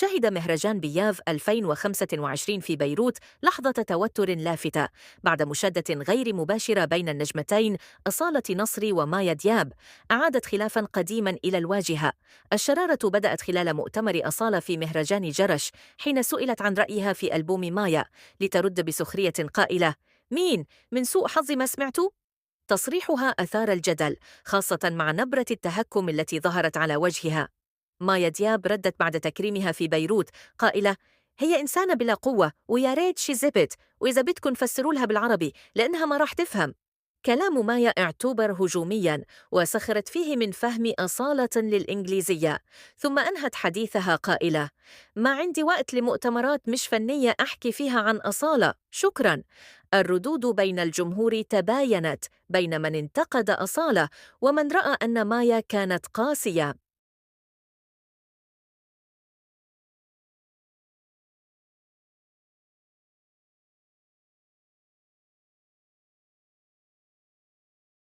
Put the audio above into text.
شهد مهرجان بياف 2025 في بيروت لحظة توتر لافتة بعد مشادة غير مباشرة بين النجمتين أصالة نصري ومايا دياب أعادت خلافا قديما إلى الواجهة. الشرارة بدأت خلال مؤتمر أصالة في مهرجان جرش حين سئلت عن رأيها في ألبوم مايا، لترد بسخرية قائلة: مين؟ من سوء حظ ما سمعت؟ تصريحها أثار الجدل، خاصة مع نبرة التهكم التي ظهرت على وجهها. مايا دياب ردت بعد تكريمها في بيروت قائلة: هي إنسانة بلا قوة ويا ريت شي زبت، وإذا بدكن فسروا لها بالعربي لأنها ما راح تفهم. كلام مايا اعتبر هجوميا وسخرت فيه من فهم أصالة للإنجليزية، ثم أنهت حديثها قائلة: ما عندي وقت لمؤتمرات مش فنية أحكي فيها عن أصالة، شكرا. الردود بين الجمهور تباينت بين من انتقد أصالة ومن رأى أن مايا كانت قاسية.